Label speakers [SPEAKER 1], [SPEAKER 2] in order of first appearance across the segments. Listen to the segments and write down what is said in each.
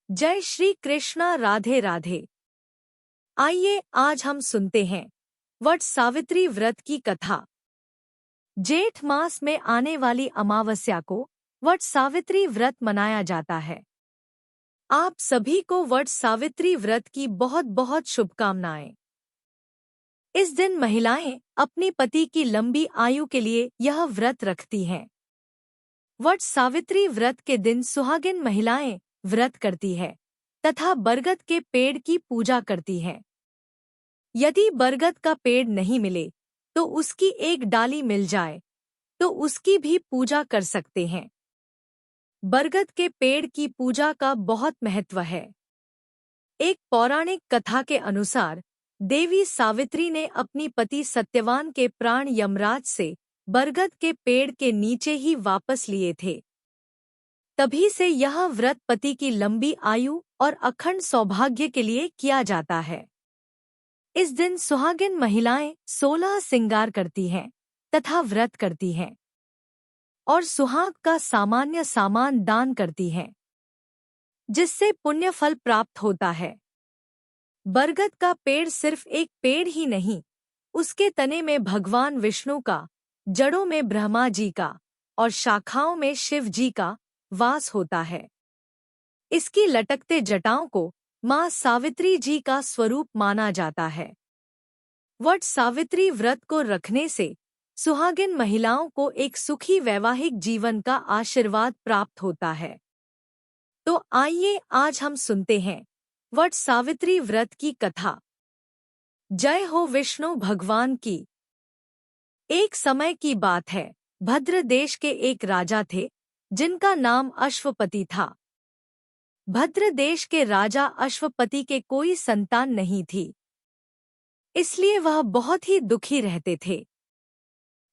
[SPEAKER 1] जय श्री कृष्णा। राधे राधे। आइए आज हम सुनते हैं वट सावित्री व्रत की कथा। जेठ मास में आने वाली अमावस्या को वट सावित्री व्रत मनाया जाता है। आप सभी को वट सावित्री व्रत की बहुत बहुत शुभकामनाएं। इस दिन महिलाएं अपनी पति की लंबी आयु के लिए यह व्रत रखती हैं। वट सावित्री व्रत के दिन सुहागिन महिलाएं व्रत करती है तथा बरगद के पेड़ की पूजा करती है। यदि बरगद का पेड़ नहीं मिले तो उसकी एक डाली मिल जाए तो उसकी भी पूजा कर सकते हैं। बरगद के पेड़ की पूजा का बहुत महत्व है। एक पौराणिक कथा के अनुसार देवी सावित्री ने अपनी पति सत्यवान के प्राण यमराज से बरगद के पेड़ के नीचे ही वापस लिए थे। तभी से यह व्रत पति की लंबी आयु और अखंड सौभाग्य के लिए किया जाता है। इस दिन सुहागिन महिलाएं 16 श्रृंगार करती हैं तथा व्रत करती हैं और सुहाग का सामान्य सामान दान करती हैं, जिससे पुण्य फल प्राप्त होता है। बरगद का पेड़ सिर्फ एक पेड़ ही नहीं, उसके तने में भगवान विष्णु का, जड़ों में ब्रह्मा जी का और शाखाओं में शिव जी का वास होता है। इसकी लटकते जटाओं को मां सावित्री जी का स्वरूप माना जाता है। वट सावित्री व्रत को रखने से सुहागिन महिलाओं को एक सुखी वैवाहिक जीवन का आशीर्वाद प्राप्त होता है। तो आइए आज हम सुनते हैं वट सावित्री व्रत की कथा। जय हो विष्णु भगवान की। एक समय की बात है, भद्र देश के एक राजा थे जिनका नाम अश्वपति था। भद्र देश के राजा अश्वपति के कोई संतान नहीं थी, इसलिए वह बहुत ही दुखी रहते थे।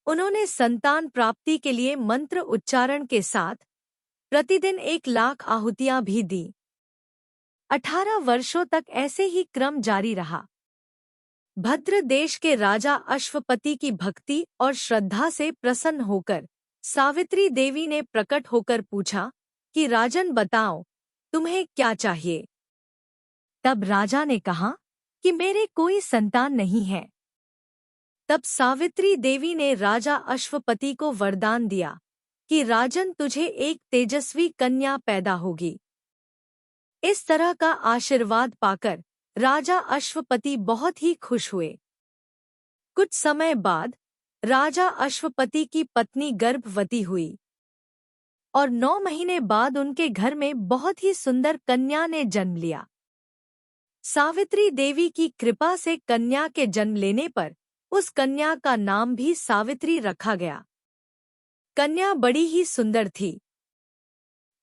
[SPEAKER 1] उन्होंने संतान प्राप्ति के लिए मंत्र उच्चारण के साथ प्रतिदिन 1,00,000 आहुतियां भी दी। 18 वर्षों तक ऐसे ही क्रम जारी रहा। भद्र देश के राजा अश्वपति की भक्ति और श्रद्धा से प्रसन्न होकर सावित्री देवी ने प्रकट होकर पूछा कि राजन बताओ, तुम्हें क्या चाहिए। तब राजा ने कहा कि मेरे कोई संतान नहीं है। तब सावित्री देवी ने राजा अश्वपति को वरदान दिया कि राजन तुझे एक तेजस्वी कन्या पैदा होगी। इस तरह का आशीर्वाद पाकर राजा अश्वपति बहुत ही खुश हुए। कुछ समय बाद राजा अश्वपति की पत्नी गर्भवती हुई और 9 महीने बाद उनके घर में बहुत ही सुंदर कन्या ने जन्म लिया। सावित्री देवी की कृपा से कन्या के जन्म लेने पर उस कन्या का नाम भी सावित्री रखा गया। कन्या बड़ी ही सुंदर थी।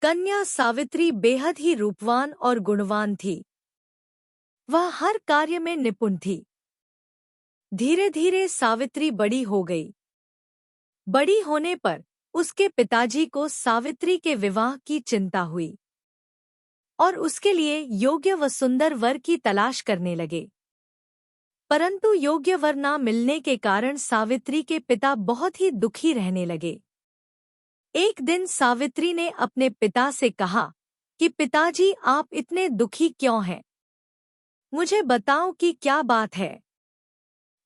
[SPEAKER 1] कन्या सावित्री बेहद ही रूपवान और गुणवान थी। वह हर कार्य में निपुण थी। धीरे धीरे सावित्री बड़ी हो गई। बड़ी होने पर उसके पिताजी को सावित्री के विवाह की चिंता हुई और उसके लिए योग्य व सुंदर वर की तलाश करने लगे। परंतु योग्य वर न मिलने के कारण सावित्री के पिता बहुत ही दुखी रहने लगे। एक दिन सावित्री ने अपने पिता से कहा कि पिताजी, आप इतने दुखी क्यों हैं? मुझे बताओ कि क्या बात है।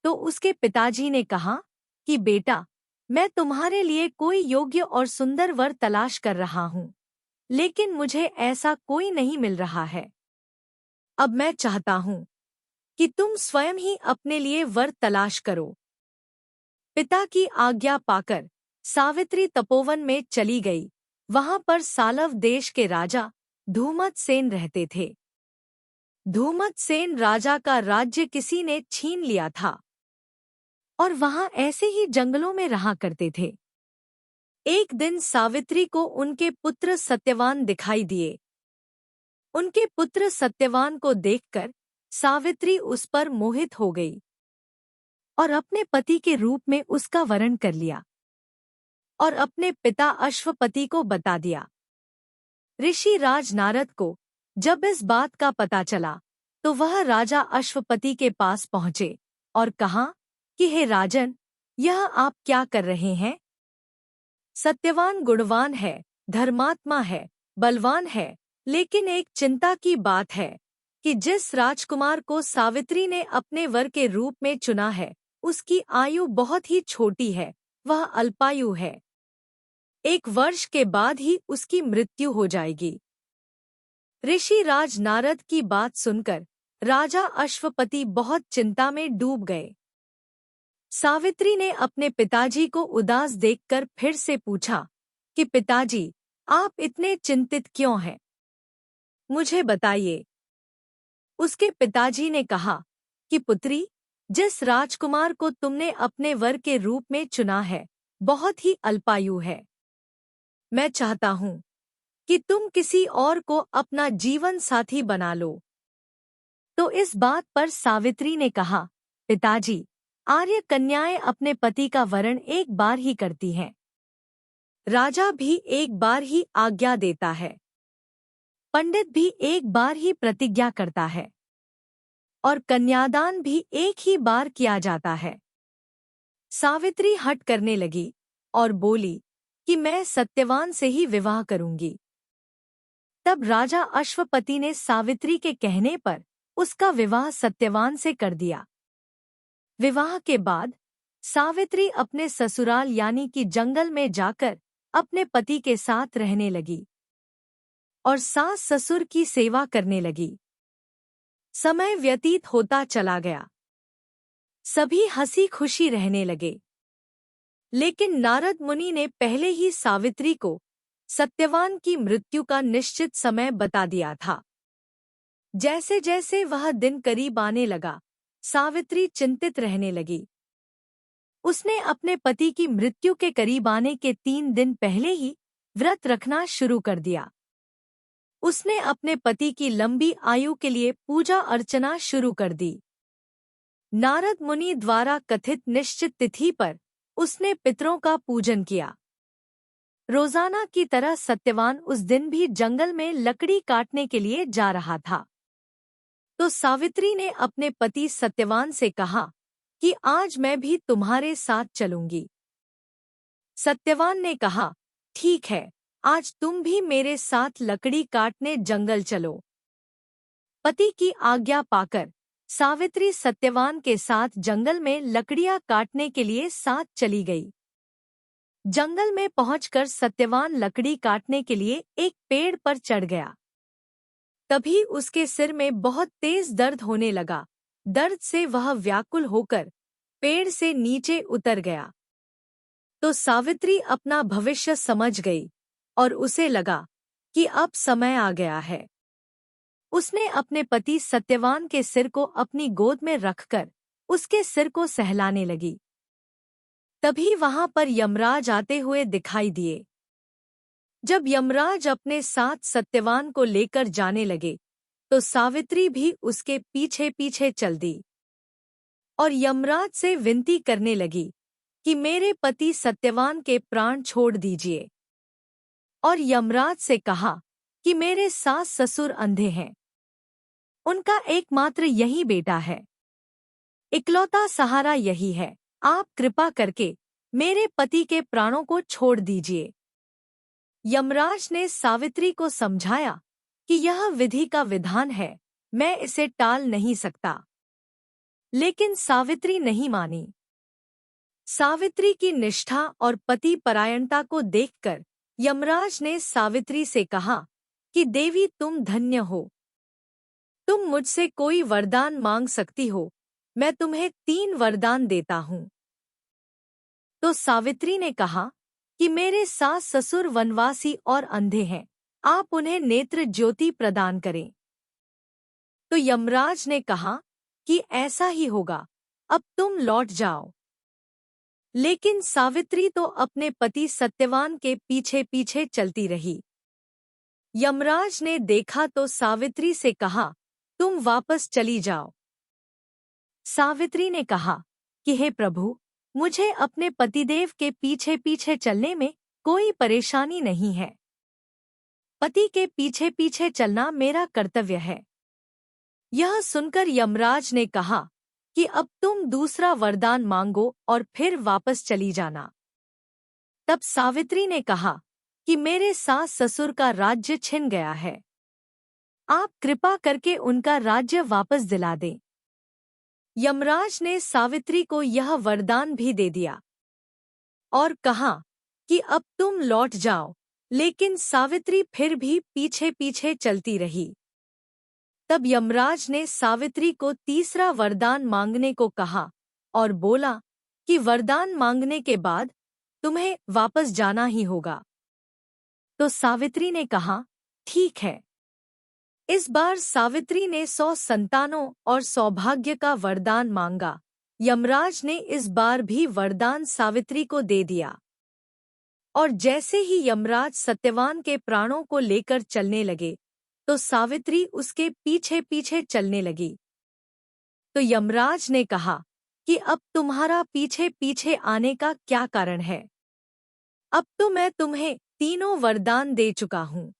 [SPEAKER 1] तो उसके पिताजी ने कहा कि बेटा, मैं तुम्हारे लिए कोई योग्य और सुंदर वर तलाश कर रहा हूँ, लेकिन मुझे ऐसा कोई नहीं मिल रहा है। अब मैं चाहता हूँ कि तुम स्वयं ही अपने लिए वर तलाश करो। पिता की आज्ञा पाकर सावित्री तपोवन में चली गई। वहां पर सालव देश के राजा धूमतसेन रहते थे। धूमतसेन राजा का राज्य किसी ने छीन लिया था और वहां ऐसे ही जंगलों में रहा करते थे। एक दिन सावित्री को उनके पुत्र सत्यवान दिखाई दिए। उनके पुत्र सत्यवान को देखकर सावित्री उस पर मोहित हो गई और अपने पति के रूप में उसका वरण कर लिया और अपने पिता अश्वपति को बता दिया। ऋषि राज नारद को जब इस बात का पता चला तो वह राजा अश्वपति के पास पहुंचे और कहा कि हे राजन, यह आप क्या कर रहे हैं? सत्यवान गुणवान है, धर्मात्मा है, बलवान है, लेकिन एक चिंता की बात है कि जिस राजकुमार को सावित्री ने अपने वर के रूप में चुना है, उसकी आयु बहुत ही छोटी है, वह अल्पायु है। 1 वर्ष के बाद ही उसकी मृत्यु हो जाएगी। ऋषि राज नारद की बात सुनकर राजा अश्वपति बहुत चिंता में डूब गए। सावित्री ने अपने पिताजी को उदास देखकर फिर से पूछा कि पिताजी, आप इतने चिंतित क्यों हैं? मुझे बताइए। उसके पिताजी ने कहा कि पुत्री, जिस राजकुमार को तुमने अपने वर के रूप में चुना है, बहुत ही अल्पायु है। मैं चाहता हूँ कि तुम किसी और को अपना जीवन साथी बना लो। तो इस बात पर सावित्री ने कहा, पिताजी, आर्य कन्याएं अपने पति का वरण एक बार ही करती हैं। राजा भी एक बार ही आज्ञा देता है। पंडित भी एक बार ही प्रतिज्ञा करता है। और कन्यादान भी एक ही बार किया जाता है। सावित्री हट करने लगी और बोली कि मैं सत्यवान से ही विवाह करूंगी। तब राजा अश्वपति ने सावित्री के कहने पर उसका विवाह सत्यवान से कर दिया। विवाह के बाद सावित्री अपने ससुराल यानी कि जंगल में जाकर अपने पति के साथ रहने लगी और सास ससुर की सेवा करने लगी। समय व्यतीत होता चला गया। सभी हंसी खुशी रहने लगे। लेकिन नारद मुनि ने पहले ही सावित्री को सत्यवान की मृत्यु का निश्चित समय बता दिया था। जैसे जैसे वह दिन करीब आने लगा, सावित्री चिंतित रहने लगी। उसने अपने पति की मृत्यु के करीब आने के 3 दिन पहले ही व्रत रखना शुरू कर दिया। उसने अपने पति की लंबी आयु के लिए पूजा अर्चना शुरू कर दी। नारद मुनि द्वारा कथित निश्चित तिथि पर उसने पितरों का पूजन किया। रोजाना की तरह सत्यवान उस दिन भी जंगल में लकड़ी काटने के लिए जा रहा था। तो सावित्री ने अपने पति सत्यवान से कहा कि आज मैं भी तुम्हारे साथ चलूंगी। सत्यवान ने कहा, ठीक है, आज तुम भी मेरे साथ लकड़ी काटने जंगल चलो। पति की आज्ञा पाकर सावित्री सत्यवान के साथ जंगल में लकड़ियां काटने के लिए साथ चली गई। जंगल में पहुंचकर सत्यवान लकड़ी काटने के लिए एक पेड़ पर चढ़ गया। तभी उसके सिर में बहुत तेज दर्द होने लगा। दर्द से वह व्याकुल होकर पेड़ से नीचे उतर गया। तो सावित्री अपना भविष्य समझ गई और उसे लगा कि अब समय आ गया है। उसने अपने पति सत्यवान के सिर को अपनी गोद में रखकर उसके सिर को सहलाने लगी। तभी वहां पर यमराज आते हुए दिखाई दिए। जब यमराज अपने साथ सत्यवान को लेकर जाने लगे, तो सावित्री भी उसके पीछे पीछे चल दी और यमराज से विनती करने लगी कि मेरे पति सत्यवान के प्राण छोड़ दीजिए। और यमराज से कहा कि मेरे सास ससुर अंधे हैं। उनका एकमात्र यही बेटा है। इकलौता सहारा यही है। आप कृपा करके मेरे पति के प्राणों को छोड़ दीजिए। यमराज ने सावित्री को समझाया कि यह विधि का विधान है, मैं इसे टाल नहीं सकता। लेकिन सावित्री नहीं मानी। सावित्री की निष्ठा और पति परायणता को देखकर यमराज ने सावित्री से कहा कि देवी, तुम धन्य हो। तुम मुझसे कोई वरदान मांग सकती हो, मैं तुम्हें 3 वरदान देता हूँ। तो सावित्री ने कहा कि मेरे सास ससुर वनवासी और अंधे हैं, आप उन्हें नेत्र ज्योति प्रदान करें। तो यमराज ने कहा कि ऐसा ही होगा, अब तुम लौट जाओ। लेकिन सावित्री तो अपने पति सत्यवान के पीछे पीछे चलती रही। यमराज ने देखा तो सावित्री से कहा, तुम वापस चली जाओ। सावित्री ने कहा कि हे प्रभु, मुझे अपने पतिदेव के पीछे पीछे चलने में कोई परेशानी नहीं है। पति के पीछे पीछे चलना मेरा कर्तव्य है। यह सुनकर यमराज ने कहा कि अब तुम दूसरा वरदान मांगो और फिर वापस चली जाना। तब सावित्री ने कहा कि मेरे सास ससुर का राज्य छिन गया है। आप कृपा करके उनका राज्य वापस दिला दें। यमराज ने सावित्री को यह वरदान भी दे दिया और कहा कि अब तुम लौट जाओ, लेकिन सावित्री फिर भी पीछे पीछे चलती रही। तब यमराज ने सावित्री को तीसरा वरदान मांगने को कहा और बोला कि वरदान मांगने के बाद तुम्हें वापस जाना ही होगा। तो सावित्री ने कहा, ठीक है। इस बार सावित्री ने 100 संतानों और सौभाग्य का वरदान मांगा। यमराज ने इस बार भी वरदान सावित्री को दे दिया और जैसे ही यमराज सत्यवान के प्राणों को लेकर चलने लगे तो सावित्री उसके पीछे पीछे चलने लगी। तो यमराज ने कहा कि अब तुम्हारा पीछे पीछे आने का क्या कारण है? अब तो मैं तुम्हें तीनों वरदान दे चुका हूं,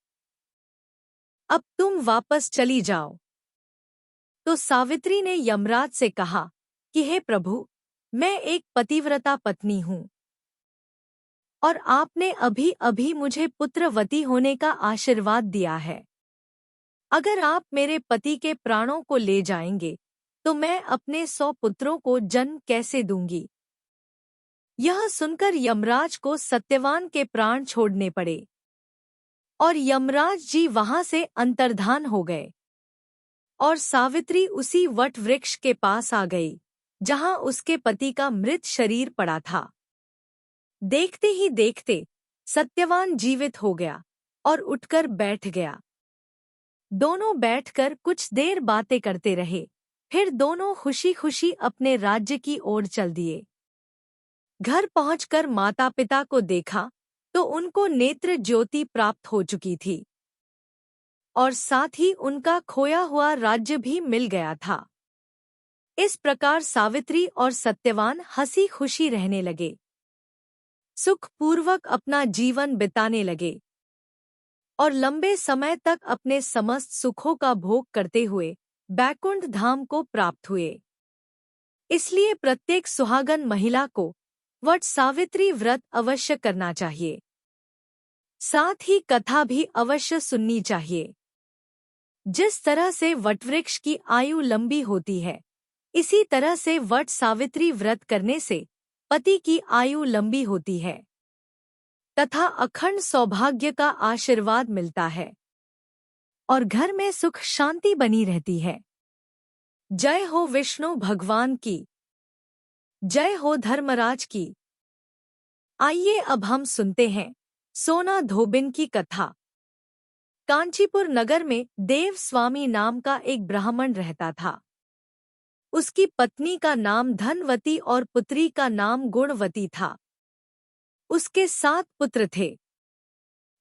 [SPEAKER 1] अब तुम वापस चली जाओ। तो सावित्री ने यमराज से कहा कि हे प्रभु, मैं एक पतिव्रता पत्नी हूं और आपने अभी अभी मुझे पुत्रवती होने का आशीर्वाद दिया है। अगर आप मेरे पति के प्राणों को ले जाएंगे तो मैं अपने 100 पुत्रों को जन्म कैसे दूंगी? यह सुनकर यमराज को सत्यवान के प्राण छोड़ने पड़े और यमराज जी वहां से अंतर्धान हो गए और सावित्री उसी वट वृक्ष के पास आ गई जहां उसके पति का मृत शरीर पड़ा था। देखते ही देखते सत्यवान जीवित हो गया और उठकर बैठ गया। दोनों बैठकर कुछ देर बातें करते रहे, फिर दोनों खुशी खुशी अपने राज्य की ओर चल दिए। घर पहुंचकर माता पिता को देखा तो उनको नेत्र ज्योति प्राप्त हो चुकी थी और साथ ही उनका खोया हुआ राज्य भी मिल गया था। इस प्रकार सावित्री और सत्यवान हंसी खुशी रहने लगे, सुखपूर्वक अपना जीवन बिताने लगे और लंबे समय तक अपने समस्त सुखों का भोग करते हुए बैकुंठ धाम को प्राप्त हुए। इसलिए प्रत्येक सुहागन महिला को वट सावित्री व्रत अवश्य करना चाहिए, साथ ही कथा भी अवश्य सुननी चाहिए। जिस तरह से वटवृक्ष की आयु लंबी होती है, इसी तरह से वट सावित्री व्रत करने से पति की आयु लंबी होती है तथा अखंड सौभाग्य का आशीर्वाद मिलता है और घर में सुख शांति बनी रहती है। जय हो विष्णु भगवान की, जय हो धर्मराज की। आइए अब हम सुनते हैं सोना धोबिन की कथा। कांचीपुर नगर में देव स्वामी नाम का एक ब्राह्मण रहता था। उसकी पत्नी का नाम धनवती और पुत्री का नाम गुणवती था। उसके 7 पुत्र थे।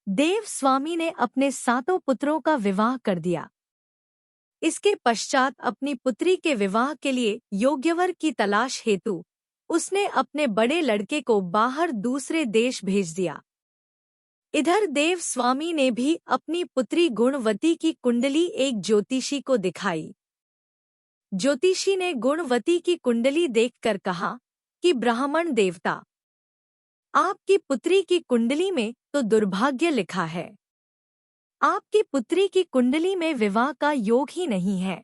[SPEAKER 1] देव स्वामी ने अपने 7 पुत्रों का विवाह कर दिया। इसके पश्चात अपनी पुत्री के विवाह के लिए योग्यवर की तलाश हेतु उसने अपने बड़े लड़के को बाहर दूसरे देश भेज दिया। इधर देव स्वामी ने भी अपनी पुत्री गुणवती की कुंडली एक ज्योतिषी को दिखाई। ज्योतिषी ने गुणवती की कुंडली देखकर कहा कि ब्राह्मण देवता, आपकी पुत्री की कुंडली में तो दुर्भाग्य लिखा है। आपकी पुत्री की कुंडली में विवाह का योग ही नहीं है।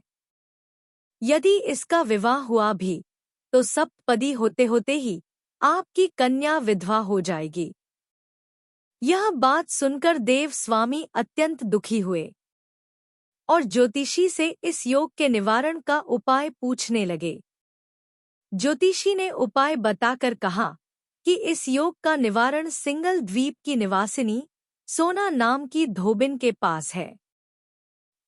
[SPEAKER 1] यदि इसका विवाह हुआ भी तो सप्तपदी होते होते ही आपकी कन्या विधवा हो जाएगी। यह बात सुनकर देव स्वामी अत्यंत दुखी हुए और ज्योतिषी से इस योग के निवारण का उपाय पूछने लगे। ज्योतिषी ने उपाय बताकर कहा कि इस योग का निवारण सिंगल द्वीप की निवासिनी सोना नाम की धोबिन के पास है।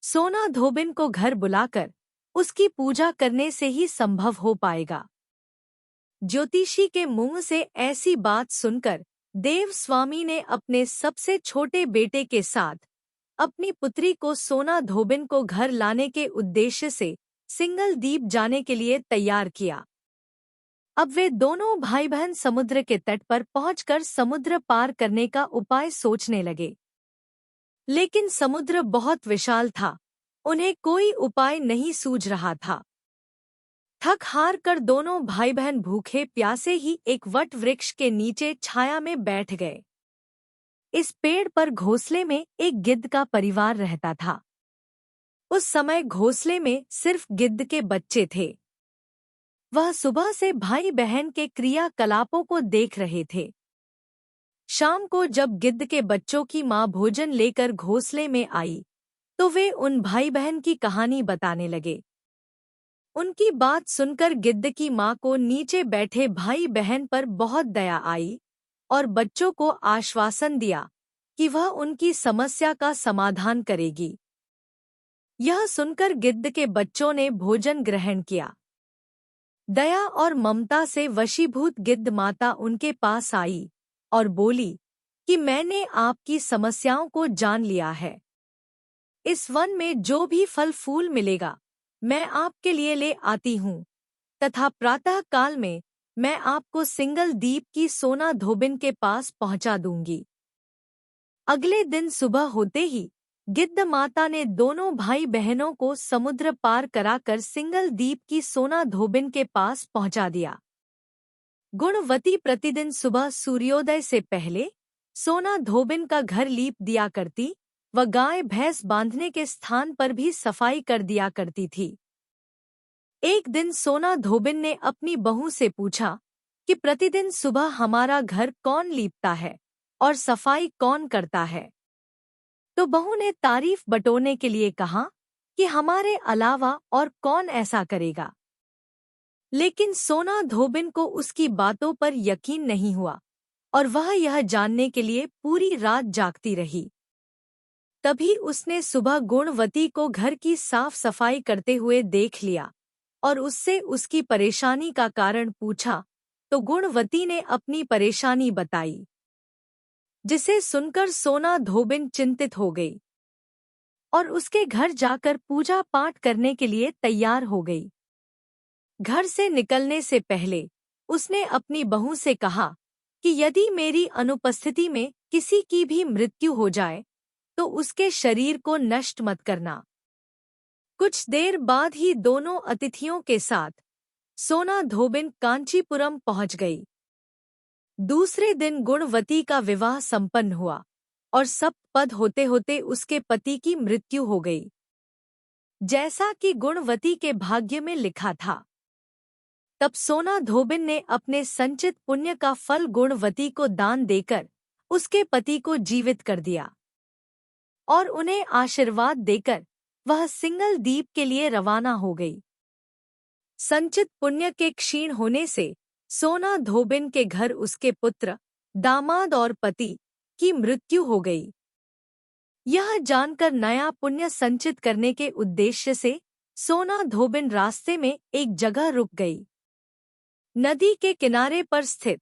[SPEAKER 1] सोना धोबिन को घर बुलाकर उसकी पूजा करने से ही संभव हो पाएगा। ज्योतिषी के मुंह से ऐसी बात सुनकर देव स्वामी ने अपने सबसे छोटे बेटे के साथ अपनी पुत्री को सोना धोबिन को घर लाने के उद्देश्य से सिंगल द्वीप जाने के लिए तैयार किया। अब वे दोनों भाई बहन समुद्र के तट पर पहुंचकर समुद्र पार करने का उपाय सोचने लगे, लेकिन समुद्र बहुत विशाल था, उन्हें कोई उपाय नहीं सूझ रहा था। थक हार कर दोनों भाई बहन भूखे प्यासे ही एक वट वृक्ष के नीचे छाया में बैठ गए। इस पेड़ पर घोंसले में एक गिद्ध का परिवार रहता था। उस समय घोंसले में सिर्फ गिद्ध के बच्चे थे। वह सुबह से भाई बहन के क्रियाकलापों को देख रहे थे। शाम को जब गिद्ध के बच्चों की माँ भोजन लेकर घोंसले में आई, तो वे उन भाई बहन की कहानी बताने लगे। उनकी बात सुनकर गिद्ध की माँ को नीचे बैठे भाई बहन पर बहुत दया आई और बच्चों को आश्वासन दिया कि वह उनकी समस्या का समाधान करेगी। यह सुनकर गिद्ध के बच्चों ने भोजन ग्रहण किया। दया और ममता से वशीभूत गिद्ध माता उनके पास आई और बोली कि मैंने आपकी समस्याओं को जान लिया है। इस वन में जो भी फल फूल मिलेगा मैं आपके लिए ले आती हूँ, तथा प्रातः काल में मैं आपको सिंगल द्वीप की सोना धोबिन के पास पहुँचा दूंगी। अगले दिन सुबह होते ही गिद्ध माता ने दोनों भाई बहनों को समुद्र पार कराकर सिंगल द्वीप की सोना धोबिन के पास पहुँचा दिया। गुणवती प्रतिदिन सुबह सूर्योदय से पहले सोना धोबिन का घर लीप दिया करती व गाय भैंस बांधने के स्थान पर भी सफाई कर दिया करती थी। एक दिन सोना धोबिन ने अपनी बहू से पूछा कि प्रतिदिन सुबह हमारा घर कौन लीपता है और सफाई कौन करता है। तो बहू ने तारीफ बटोरने के लिए कहा कि हमारे अलावा और कौन ऐसा करेगा। लेकिन सोना धोबिन को उसकी बातों पर यकीन नहीं हुआ और वह यह जानने के लिए पूरी रात जागती रही। तभी उसने सुबह गुणवती को घर की साफ सफाई करते हुए देख लिया और उससे उसकी परेशानी का कारण पूछा, तो गुणवती ने अपनी परेशानी बताई, जिसे सुनकर सोना धोबिन चिंतित हो गई और उसके घर जाकर पूजा पाठ करने के लिए तैयार हो गई। घर से निकलने से पहले उसने अपनी बहू से कहा कि यदि मेरी अनुपस्थिति में किसी की भी मृत्यु हो जाए तो उसके शरीर को नष्ट मत करना। कुछ देर बाद ही दोनों अतिथियों के साथ सोना धोबिन कांचीपुरम पहुंच गई। दूसरे दिन गुणवती का विवाह संपन्न हुआ और सप्तपद होते होते उसके पति की मृत्यु हो गई, जैसा कि गुणवती के भाग्य में लिखा था। तब सोना धोबिन ने अपने संचित पुण्य का फल गुणवती को दान देकर उसके पति को जीवित कर दिया और उन्हें आशीर्वाद देकर वह सिंगल द्वीप के लिए रवाना हो गई। संचित पुण्य के क्षीण होने से सोना धोबिन के घर उसके पुत्र, दामाद और पति की मृत्यु हो गई। यह जानकर नया पुण्य संचित करने के उद्देश्य से सोना धोबिन रास्ते में एक जगह रुक गई। नदी के किनारे पर स्थित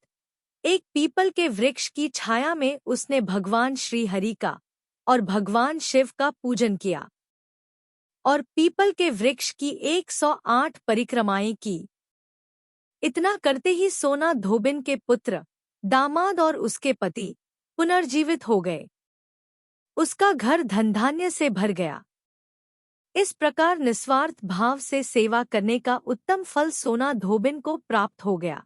[SPEAKER 1] एक पीपल के वृक्ष की छाया में उसने भगवान श्री हरि का और भगवान शिव का पूजन किया और पीपल के वृक्ष की 108 परिक्रमाएं की। इतना करते ही सोना धोबिन के पुत्र, दामाद और उसके पति पुनर्जीवित हो गए। उसका घर धनधान्य से भर गया। इस प्रकार निस्वार्थ भाव से सेवा करने का उत्तम फल सोना धोबिन को प्राप्त हो गया।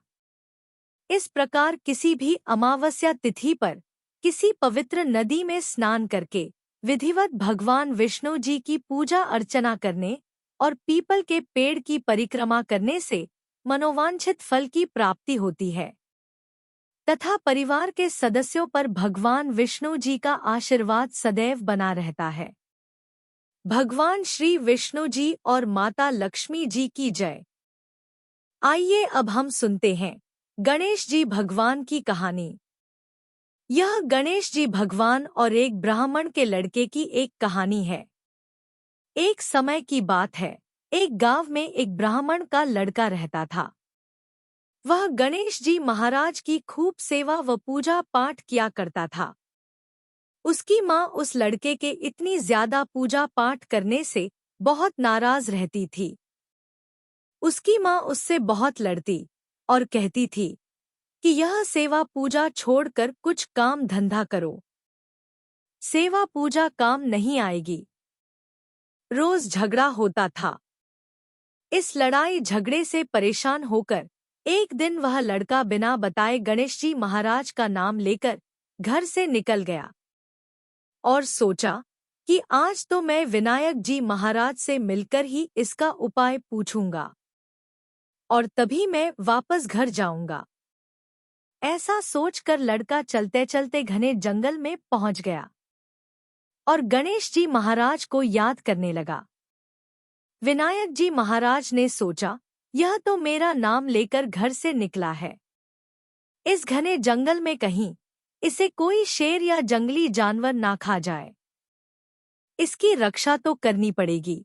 [SPEAKER 1] इस प्रकार किसी भी अमावस्या तिथि पर किसी पवित्र नदी में स्नान करके विधिवत भगवान विष्णु जी की पूजा अर्चना करने और पीपल के पेड़ की परिक्रमा करने से मनोवांछित फल की प्राप्ति होती है तथा परिवार के सदस्यों पर भगवान विष्णु जी का आशीर्वाद सदैव बना रहता है। भगवान श्री विष्णु जी और माता लक्ष्मी जी की जय। आइए अब हम सुनते हैं गणेश जी भगवान की कहानी। यह गणेश जी भगवान और एक ब्राह्मण के लड़के की एक कहानी है। एक समय की बात है, एक गांव में एक ब्राह्मण का लड़का रहता था। वह गणेश जी महाराज की खूब सेवा व पूजा पाठ किया करता था। उसकी माँ उस लड़के के इतनी ज्यादा पूजा पाठ करने से बहुत नाराज रहती थी। उसकी माँ उससे बहुत लड़ती और कहती थी कि यह सेवा पूजा छोड़कर कुछ काम धंधा करो, सेवा पूजा काम नहीं आएगी। रोज झगड़ा होता था। इस लड़ाई झगड़े से परेशान होकर एक दिन वह लड़का बिना बताए गणेश जी महाराज का नाम लेकर घर से निकल गया और सोचा कि आज तो मैं विनायक जी महाराज से मिलकर ही इसका उपाय पूछूंगा और तभी मैं वापस घर जाऊंगा। ऐसा सोचकर लड़का चलते चलते घने जंगल में पहुंच गया और गणेश जी महाराज को याद करने लगा। विनायक जी महाराज ने सोचा, यह तो मेरा नाम लेकर घर से निकला है। इस घने जंगल में कहीं इसे कोई शेर या जंगली जानवर ना खा जाए। इसकी रक्षा तो करनी पड़ेगी।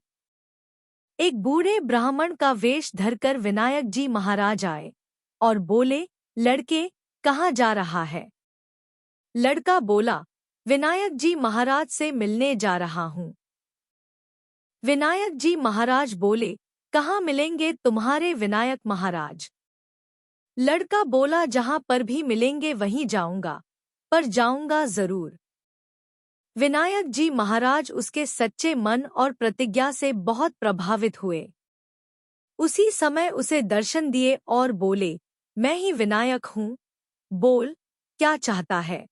[SPEAKER 1] एक बूढ़े ब्राह्मण का वेश धरकर विनायक जी महाराज आए और बोले, लड़के, कहाँ जा रहा है? लड़का बोला, विनायक जी महाराज से मिलने जा रहा हूँ। विनायक जी महाराज बोले, कहाँ मिलेंगे तुम्हारे विनायक महाराज? लड़का बोला, जहाँ पर भी मिलेंगे वहीं जाऊंगा, पर जाऊंगा जरूर। विनायक जी महाराज उसके सच्चे मन और प्रतिज्ञा से बहुत प्रभावित हुए। उसी समय उसे दर्शन दिए और बोले, मैं ही विनायक हूँ, बोल क्या चाहता है?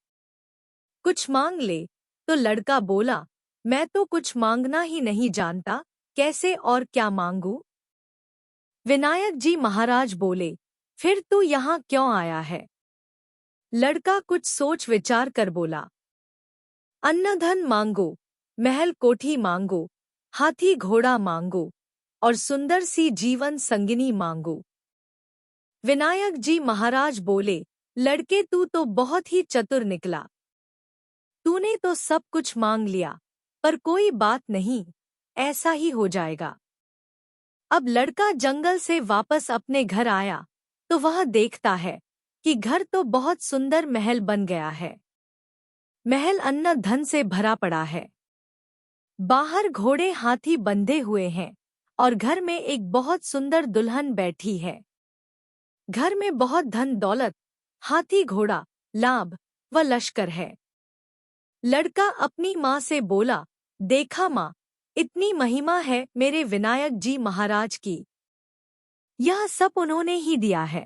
[SPEAKER 1] कुछ मांग ले। तो लड़का बोला, मैं तो कुछ मांगना ही नहीं जानता, कैसे और क्या मांगू? विनायक जी महाराज बोले, फिर तू यहाँ क्यों आया है? लड़का कुछ सोच विचार कर बोला, अन्न धन मांगो, महल कोठी मांगो, हाथी घोड़ा मांगो और सुंदर सी जीवन संगिनी मांगो। विनायक जी महाराज बोले, लड़के तू तो बहुत ही चतुर निकला। तूने तो सब कुछ मांग लिया, पर कोई बात नहीं, ऐसा ही हो जाएगा। अब लड़का जंगल से वापस अपने घर आया तो वह देखता है कि घर तो बहुत सुंदर महल बन गया है। महल अन्न धन से भरा पड़ा है। बाहर घोड़े हाथी बंधे हुए हैं और घर में एक बहुत सुंदर दुल्हन बैठी है। घर में बहुत धन दौलत, हाथी घोड़ा, लाभ व लश्कर है। लड़का अपनी माँ से बोला, देखा माँ, इतनी महिमा है मेरे विनायक जी महाराज की। यह सब उन्होंने ही दिया है।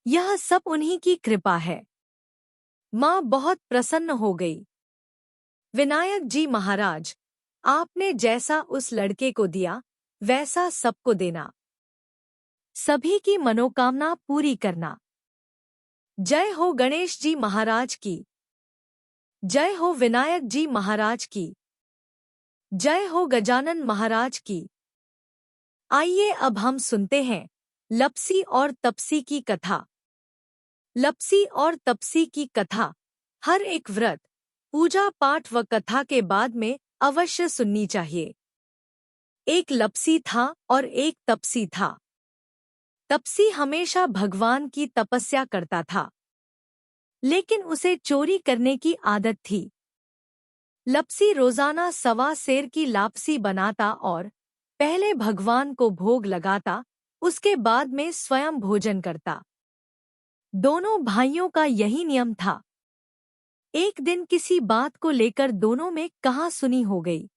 [SPEAKER 1] यह सब उन्हीं की कृपा है। माँ बहुत प्रसन्न हो गई। विनायक जी महाराज, आपने जैसा उस लड़के को दिया वैसा सबको देना। सभी की मनोकामना पूरी करना। जय हो गणेश जी महाराज की। जय हो विनायक जी महाराज की। जय हो गजानन महाराज की। आइए अब हम सुनते हैं लपसी और तपसी की कथा। लपसी और तपसी की कथा हर एक व्रत, पूजा पाठ व कथा के बाद में अवश्य सुननी चाहिए। एक लपसी था और एक तपसी था। तपसी हमेशा भगवान की तपस्या करता था, लेकिन उसे चोरी करने की आदत थी। लपसी रोजाना 1.25 सेर की लापसी बनाता और पहले भगवान को भोग लगाता, उसके बाद में स्वयं भोजन करता। दोनों भाइयों का यही नियम था। एक दिन किसी बात को लेकर दोनों में कहासुनी हो गई।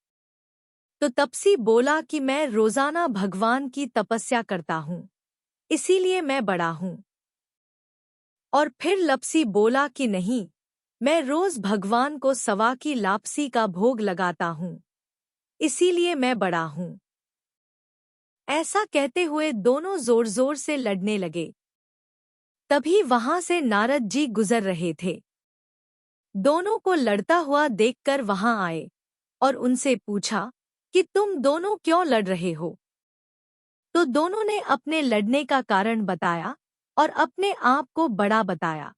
[SPEAKER 1] तो तपसी बोला कि मैं रोजाना भगवान की तपस्या करता हूँ, इसीलिए मैं बड़ा हूँ। और फिर लपसी बोला कि नहीं, मैं रोज भगवान को 1.25 की लापसी का भोग लगाता हूँ, इसीलिए मैं बड़ा हूँ। ऐसा कहते हुए दोनों जोर जोर से लड़ने लगे। तभी वहां से नारद जी गुजर रहे थे। दोनों को लड़ता हुआ देखकर वहां आए और उनसे पूछा कि तुम दोनों क्यों लड़ रहे हो? तो दोनों ने अपने लड़ने का कारण बताया और अपने आप को बड़ा बताया।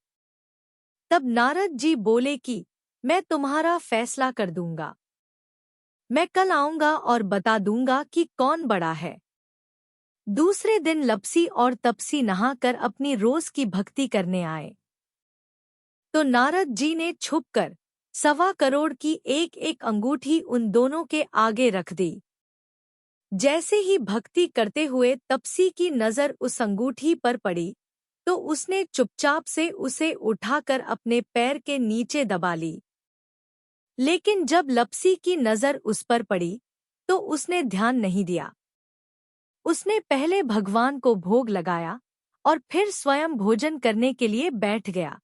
[SPEAKER 1] तब नारद जी बोले कि मैं तुम्हारा फैसला कर दूंगा। मैं कल आऊंगा और बता दूंगा कि कौन बड़ा है। दूसरे दिन लपसी और तपसी नहाकर अपनी रोज की भक्ति करने आए। तो नारद जी ने छुपकर 1.25 करोड़ की एक एक अंगूठी उन दोनों के आगे रख दी। जैसे ही भक्ति करते हुए तपसी की नजर उस अंगूठी पर पड़ी, तो उसने चुपचाप से उसे उठाकर अपने पैर के नीचे दबा ली। लेकिन जब लपसी की नजर उस पर पड़ी, तो उसने ध्यान नहीं दिया। उसने पहले भगवान को भोग लगाया और फिर स्वयं भोजन करने के लिए बैठ गया।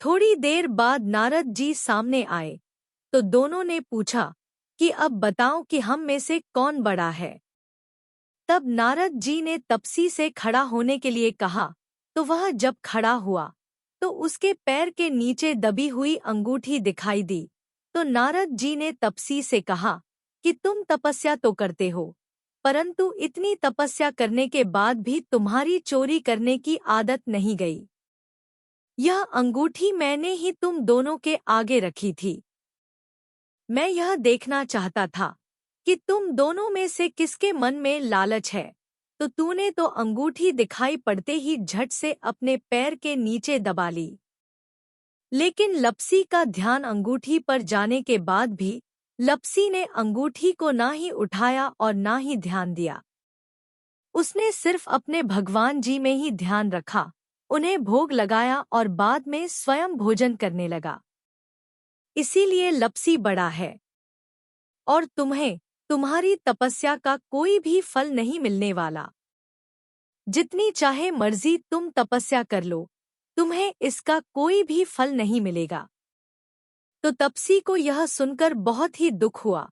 [SPEAKER 1] थोड़ी देर बाद नारद जी सामने आए तो दोनों ने पूछा कि अब बताओ कि हम में से कौन बड़ा है। तब नारद जी ने तपसी से खड़ा होने के लिए कहा, तो वह जब खड़ा हुआ तो उसके पैर के नीचे दबी हुई अंगूठी दिखाई दी। तो नारद जी ने तपसी से कहा कि तुम तपस्या तो करते हो, परंतु इतनी तपस्या करने के बाद भी तुम्हारी चोरी करने की आदत नहीं गई। यह अंगूठी मैंने ही तुम दोनों के आगे रखी थी। मैं यह देखना चाहता था कि तुम दोनों में से किसके मन में लालच है, तो तूने तो अंगूठी दिखाई पड़ते ही झट से अपने पैर के नीचे दबा ली। लेकिन लपसी का ध्यान अंगूठी पर जाने के बाद भी लपसी ने अंगूठी को ना ही उठाया और ना ही ध्यान दिया। उसने सिर्फ अपने भगवान जी में ही ध्यान रखा, उन्हें भोग लगाया और बाद में स्वयं भोजन करने लगा। इसीलिए लपसी बड़ा है और तुम्हें तुम्हारी तपस्या का कोई भी फल नहीं मिलने वाला। जितनी चाहे मर्जी तुम तपस्या कर लो, तुम्हें इसका कोई भी फल नहीं मिलेगा। तो तपसी को यह सुनकर बहुत ही दुख हुआ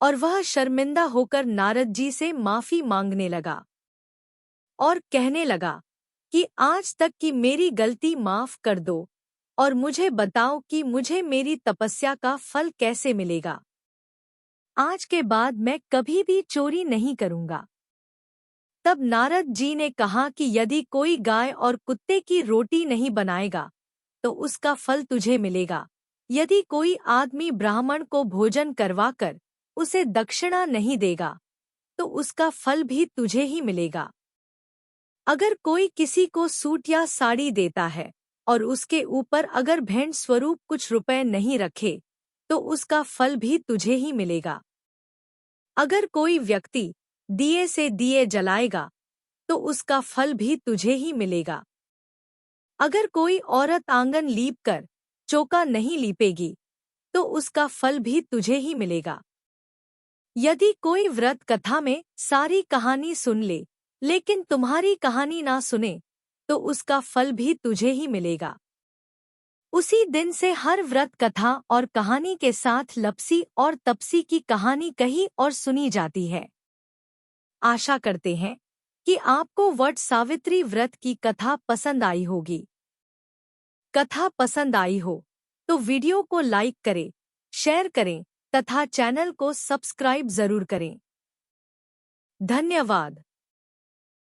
[SPEAKER 1] और वह शर्मिंदा होकर नारद जी से माफी मांगने लगा और कहने लगा कि आज तक की मेरी गलती माफ कर दो और मुझे बताओ कि मुझे मेरी तपस्या का फल कैसे मिलेगा। आज के बाद मैं कभी भी चोरी नहीं करूंगा। तब नारद जी ने कहा कि यदि कोई गाय और कुत्ते की रोटी नहीं बनाएगा तो उसका फल तुझे मिलेगा। यदि कोई आदमी ब्राह्मण को भोजन करवाकर उसे दक्षिणा नहीं देगा तो उसका फल भी तुझे ही मिलेगा। अगर कोई किसी को सूट या साड़ी देता है और उसके ऊपर अगर भेंट स्वरूप कुछ रुपए नहीं रखे तो उसका फल भी तुझे ही मिलेगा। अगर कोई व्यक्ति दिए से दिए जलाएगा तो उसका फल भी तुझे ही मिलेगा। अगर कोई औरत आंगन लीपकर चौका नहीं लीपेगी तो उसका फल भी तुझे ही मिलेगा। यदि कोई व्रत कथा में सारी कहानी सुन ले लेकिन तुम्हारी कहानी ना सुने तो उसका फल भी तुझे ही मिलेगा। उसी दिन से हर व्रत कथा और कहानी के साथ लपसी और तपसी की कहानी कही और सुनी जाती है। आशा करते हैं कि आपको वट सावित्री व्रत की कथा पसंद आई होगी। कथा पसंद आई हो तो वीडियो को लाइक करें, शेयर करें तथा चैनल को सब्सक्राइब जरूर करें। धन्यवाद।